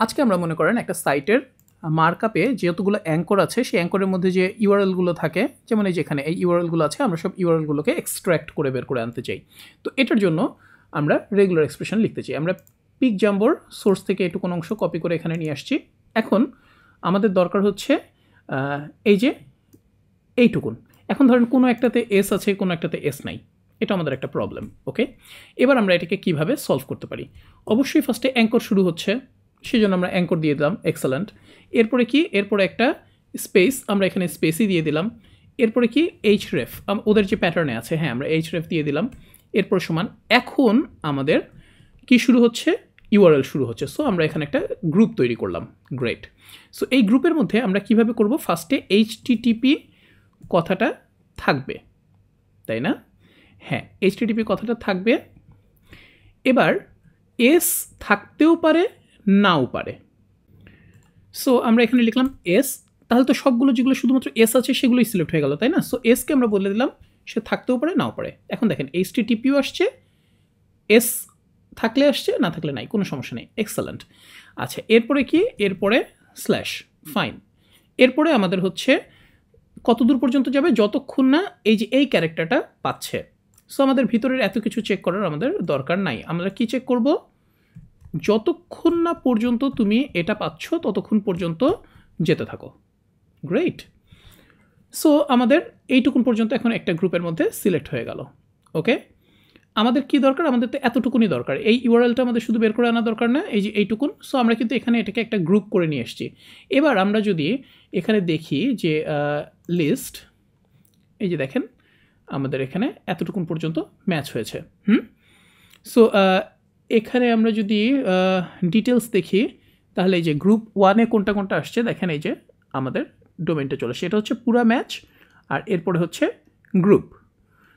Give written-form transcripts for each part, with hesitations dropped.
আজকে আমরা মনে করেন একটা সাইটের মার্কআপে যতগুলো অ্যাঙ্কর আছে সেই অ্যাঙ্করের মধ্যে যে ইউআরএলগুলো থাকে, যেমন এই যেখানে এই ইউআরএলগুলো আছে, আমরা সব ইউআরএলগুলোকে এক্সট্র্যাক্ট করে বের করে আনতে চাই। তো এটার জন্য আমরা রেগুলার এক্সপ্রেশন লিখতে চাই। আমরা পিক জাম্বোর সোর্স থেকে একটু কোনো অংশ কপি করে এখানে নিয়ে আসছি। এখন আমাদের দরকার হচ্ছে এই যে এইটুকুন। এখন ধরেন কোনো একটাতে এস আছে, কোনো একটাতে এস নাই, এটা আমাদের একটা প্রবলেম। ওকে, এবার আমরা এটাকে কিভাবে সলভ করতে পারি? অবশ্যই ফার্স্টে অ্যাঙ্কর শুরু হচ্ছে, সেই জন্য আমরা অ্যাঙ্কর দিয়ে দিলাম, এক্সেলেন্ট। এরপরে কি, এরপরে একটা স্পেস, আমরা এখানে স্পেসই দিয়ে দিলাম। এরপরে কি, এইচ রেফ, ওদের যে প্যাটার্নে আছে, হ্যাঁ আমরা এইচ রেফ দিয়ে দিলাম। এরপর সমান, এখন আমাদের কি শুরু হচ্ছে, ইউআরএল শুরু হচ্ছে। সো আমরা এখানে একটা গ্রুপ তৈরি করলাম। গ্রেট। সো এই গ্রুপের মধ্যে আমরা কিভাবে করব, ফার্স্টে এইচটিটিপি কথাটা থাকবে, তাই না? হ্যাঁ, এইচটিটিপি কথাটা থাকবে। এবার এস থাকতেও পারে, নাও পারে। সো আমরা এখানে লিখলাম এস, তাহলে তো সবগুলো যেগুলো শুধুমাত্র এস আছে সেগুলোই সিলেক্ট হয়ে গেল, তাই না? সো এসকে আমরা বলে দিলাম সে থাকতেও পারে, নাও পারে। এখন দেখেন এইচটিটিপিও আসছে, এস থাকলে আসছে, না থাকলে নাই, কোনো সমস্যা নেই। এক্সেলেন্ট। আচ্ছা, এরপরে কি, এরপরে স্ল্যাশ, ফাইন। এরপরে আমাদের হচ্ছে কত দূর পর্যন্ত যাবে, যতক্ষণ না এই যে এই ক্যারেক্টারটা পাচ্ছে। সো আমাদের ভিতরের এত কিছু চেক করার আমাদের দরকার নাই। আমরা কি চেক করব, যতক্ষণ না পর্যন্ত তুমি এটা পাচ্ছ ততক্ষণ পর্যন্ত যেতে থাকো। গ্রেট। সো আমাদের এইটুকুন পর্যন্ত এখন একটা গ্রুপের মধ্যে সিলেক্ট হয়ে গেল। ওকে, আমাদের কি দরকার, আমাদের তো এতটুকুনি দরকার। এই ইউআরএলটা আমাদের শুধু বের করে আনা দরকার না, এই যে এইটুকুন। সো আমরা কিন্তু এখানে এটাকে একটা গ্রুপ করে নিয়ে এসেছি। এবার আমরা যদি এখানে দেখি যে লিস্ট, এই যে দেখেন আমাদের এখানে এতটুকুন পর্যন্ত ম্যাচ হয়েছে। সো এখানে আমরা যদি ডিটেলস দেখি, তাহলে এই যে গ্রুপ ওয়ানে কোনটা কোনটা আসছে দেখেন, এই যে আমাদের ডোমেনটা চলে, সেটা হচ্ছে পুরা ম্যাচ, আর এরপরে হচ্ছে গ্রুপ।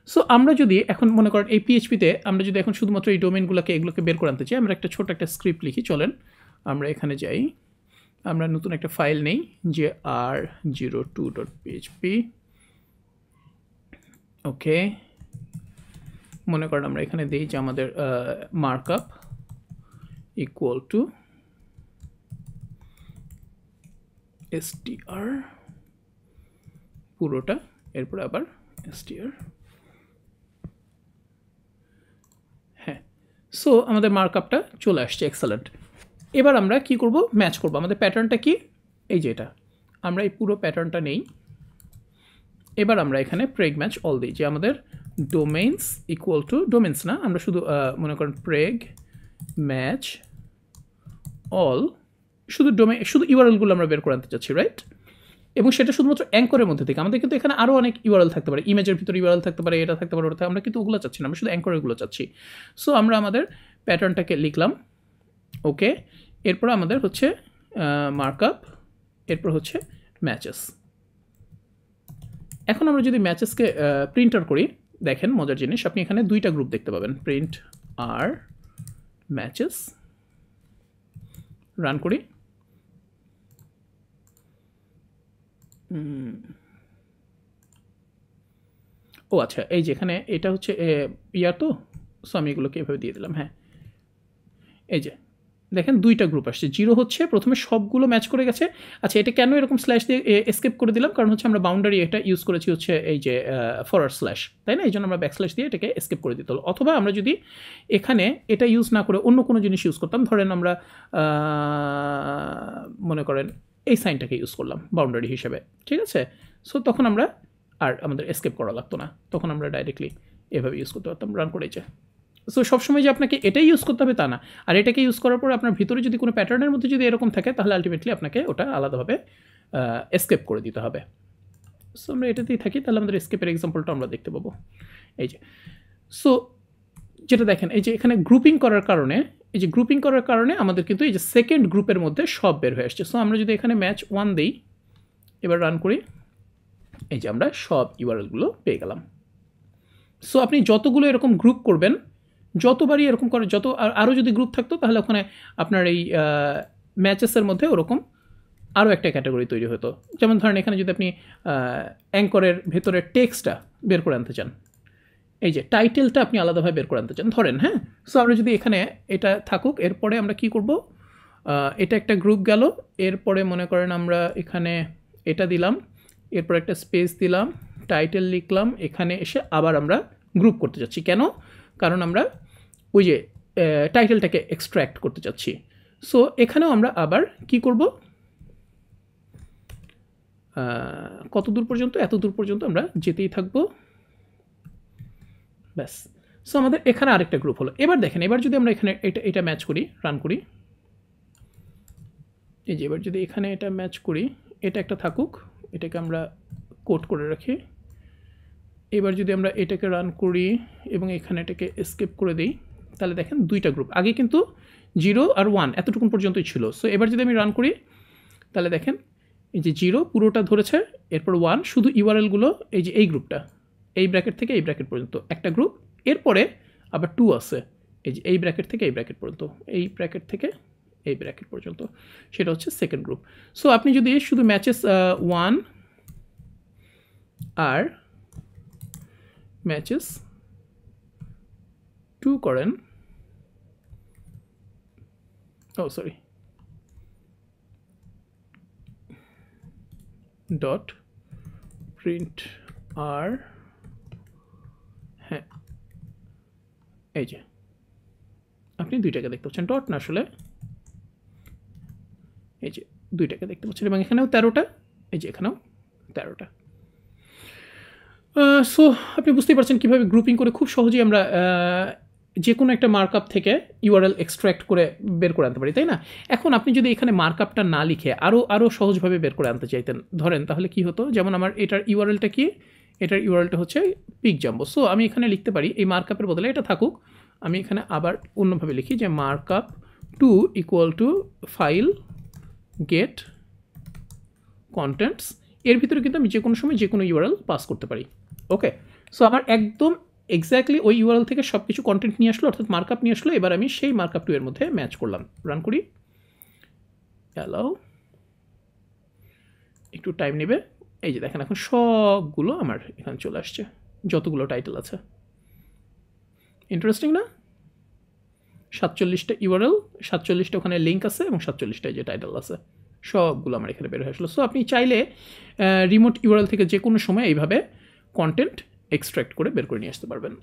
সো আমরা যদি এখন মনে করেন এই পিএইচপিতে আমরা যদি এখন শুধুমাত্র এই ডোমেনগুলোকে এগুলোকে বের করে আনতে চাই, আমরা একটা ছোট একটা স্ক্রিপ্ট লিখি। চলেন আমরা এখানে যাই, আমরা নতুন একটা ফাইল নেই, যে r02.php। ওকে, মনে করেন আমরা এখানে দিই যে আমাদের মার্কআপ ইকুয়াল টু str পুরোটা, এরপরে আবার str। হ্যাঁ, সো আমাদের মার্কআপটা চলে আসছে। এক্সেলেন্ট। এবার আমরা কি করব, ম্যাচ করব। আমাদের প্যাটার্নটা কি, এই যে এটা, আমরা এই পুরো প্যাটার্নটা নেই। এবার আমরা এখানে প্রেগ ম্যাচ অল দিই, যে আমাদের ডোমেইনস ইকুয়াল টু, ডোমেইনস না, আমরা শুধু মনে করেন প্রেগ ম্যাচ অল, শুধু শুধু ইউআরএলগুলো আমরা বের করে আনতে চাচ্ছি, রাইট? এবং সেটা শুধুমাত্র অ্যাঙ্করের মধ্যে থেকে। আমাদের কিন্তু এখানে আরও অনেক ইউআরএল থাকতে পারে, ইমেজের ভিতরে ইউআরএল থাকতে পারে, এটা থাকতে পারে, ওটা, আমরা কিন্তু ওগুলো চাচ্ছি না, আমরা শুধু অ্যাঙ্করেরগুলো চাচ্ছি। সো আমরা আমাদের প্যাটার্নটাকে লিখলাম। ওকে, এরপর আমাদের হচ্ছে মার্কআপ, এরপর হচ্ছে ম্যাচেস। এখন আমরা যদি ম্যাচেসকে প্রিন্টার করি, দেখেন মজার জিনিস, আপনি এখানে দুইটা গ্রুপ দেখতে পাবেন, প্রিন্ট আর ম্যাচেস। রান করি। ও আচ্ছা, এই যে এখানে এটা হচ্ছে ইয়ার, তো সো আমি এগুলোকে এভাবে দিয়ে দিলাম। হ্যাঁ, এই যে দেখেন দুইটা গ্রুপ আসছে, জিরো হচ্ছে প্রথমে সবগুলো ম্যাচ করে গেছে। আচ্ছা, এটা কেন এরকম স্ল্যাশ দিয়ে এসকেপ করে দিলাম, কারণ হচ্ছে আমরা বাউন্ডারি এটা ইউজ করেছি হচ্ছে এই যে ফরওয়ার্ড স্ল্যাশ, তাই না? এই জন্য আমরা ব্যাকস্ল্যাশ দিয়ে এটাকে এসকেপ করে দিতে হলো। অথবা আমরা যদি এখানে এটা ইউজ না করে অন্য কোনো জিনিস ইউজ করতাম, ধরেন আমরা মনে করেন এই সাইনটাকে ইউজ করলাম বাউন্ডারি হিসেবে, ঠিক আছে? সো তখন আমরা আর আমাদের এসকেপ করা লাগতো না, তখন আমরা ডাইরেক্টলি এভাবে ইউজ করতে পারতাম। রান করেছে। সো সবসময় যে আপনাকে এটাই ইউজ করতে হবে তা না। আর এটাকে ইউজ করার পর আপনার ভিতরে যদি কোনো প্যাটার্নের মধ্যে যদি এরকম থাকে, তাহলে আলটিমেটলি আপনাকে ওটা আলাদাভাবে এসকেপ করে দিতে হবে। সো আমরা এটাতেই থাকি, তাহলে আমাদের এসকেপের এক্সাম্পলটা আমরা দেখতে পাবো। এই যে, সো যেটা দেখেন, এই যে এখানে গ্রুপিং করার কারণে, এই যে গ্রুপিং করার কারণে আমাদের কিন্তু এই যে সেকেন্ড গ্রুপের মধ্যে সব বের হয়ে আসছে। সো আমরা যদি এখানে ম্যাচ 1 দিই, এবার রান করি, এই যে আমরা সব ইউআরএলগুলো পেয়ে গেলাম। সো আপনি যতগুলো এরকম গ্রুপ করবেন, যতবারই এরকম করে, যত আরও যদি গ্রুপ থাকতো, তাহলে ওখানে আপনার এই ম্যাচেসের মধ্যে ওরকম আরও একটা ক্যাটাগরি তৈরি হতো। যেমন ধরেন এখানে যদি আপনি অ্যাঙ্করের ভেতরে টেক্সটটা বের করে আনতে চান, এই যে টাইটেলটা আপনি আলাদাভাবে বের করে আনতে চান ধরেন, হ্যাঁ। সো আমরা যদি এখানে এটা থাকুক, এরপরে আমরা কি করব, এটা একটা গ্রুপ গেল। এরপরে মনে করেন আমরা এখানে এটা দিলাম, এরপর একটা স্পেস দিলাম, টাইটেল লিখলাম, এখানে এসে আবার আমরা গ্রুপ করতে যাচ্ছি। কেন? কারণ আমরা ওই যে টাইটেলটাকে এক্সট্র্যাক্ট করতে চাচ্ছি। সো এখানেও আমরা আবার কি করব, কত দূর পর্যন্ত, এত দূর পর্যন্ত আমরা যেতেই থাকবো, ব্যাস। সো আমাদের এখানে আরেকটা গ্রুপ হলো। এবার দেখেন, এবার যদি আমরা এখানে এটা ম্যাচ করি, রান করি, এই যে এবার যদি এখানে এটা ম্যাচ করি, এটা একটা থাকুক, এটাকে আমরা কোড করে রাখি। এবার যদি আমরা এটাকে রান করি এবং এখানে এটাকে এসকেপ করে দিই, তাহলে দেখেন দুইটা গ্রুপ। আগে কিন্তু 0 আর 1 এতটুকুন পর্যন্তই ছিল। সো এবার যদি আমি রান করি, তাহলে দেখেন এই যে 0 পুরোটা ধরেছে, এরপর 1 শুধু ইউআরএলগুলো, এই যে এই গ্রুপটা, এই ব্র্যাকেট থেকে এই ব্র্যাকেট পর্যন্ত একটা গ্রুপ, এরপরে আবার 2 আছে, এই যে এই ব্র্যাকেট থেকে এই ব্র্যাকেট পর্যন্ত, এই ব্র্যাকেট থেকে এই ব্র্যাকেট পর্যন্ত, সেটা হচ্ছে সেকেন্ড গ্রুপ। সো আপনি যদি শুধু ম্যাচেস 1 আর ম্যাচেস 2 করেন, সরি, ডট প্রিন্ট আর, হ্যাঁ এই যে আপনি দুইটাকে দেখতে পাচ্ছেন, ডট না আসলে, এই যে দুইটাকে দেখতে পাচ্ছেন, এবং এখানেও 13টা, এই যে এখানেও 13টা। সো আপনি বুঝতেই পারছেন কীভাবে গ্রুপিং করে খুব সহজেই আমরা যে কোনো একটা মার্কআপ থেকে ইউআরএল এক্সট্র্যাক্ট করে বের করে আনতে পারি, তাই না? এখন আপনি যদি এখানে মার্কআপটা না লিখে আরও সহজভাবে বের করে আনতে চাইতেন, ধরেন, তাহলে কি হতো? যেমন আমার এটার ইউআরএলটা কি? এটার ইউআরএলটা হচ্ছে পিক জাম্বো। সো আমি এখানে লিখতে পারি, এই মার্কআপের বদলে এটা থাকুক, আমি এখানে আবার অন্যভাবে লিখি যে markup 2 equal to file get contents. এর ভিতরে কিন্তু আমি যে কোনো সময় যে কোনো ইউআরএল পাস করতে পারি। ওকে, সো আমার একদম এক্স্যাক্টলি ওই ইউআরএল থেকে সব কিছু কন্টেন্ট নিয়ে আসলো, অর্থাৎ মার্কআপ নিয়ে আসলো। এবার আমি সেই মার্কআপ 2 এর মধ্যে ম্যাচ করলাম, রান করি, অ্যালাউ, একটু টাইম নেবে। এই যে দেখেন এখন সবগুলো আমার এখানে চলে আসছে, যতগুলো টাইটেল আছে। ইন্টারেস্টিং না? 47টা ইউআরএল, 47টা ওখানে লিঙ্ক আছে এবং 47টা যে টাইটেল আছে, সবগুলো আমার এখানে বের হয়ে আসলো। সো আপনি চাইলে রিমোট ইউআরএল থেকে যে কোনো সময় এইভাবে কন্টেন্ট এক্সট্র্যাক্ট করে বের করে নিয়ে আসতে পারবেন।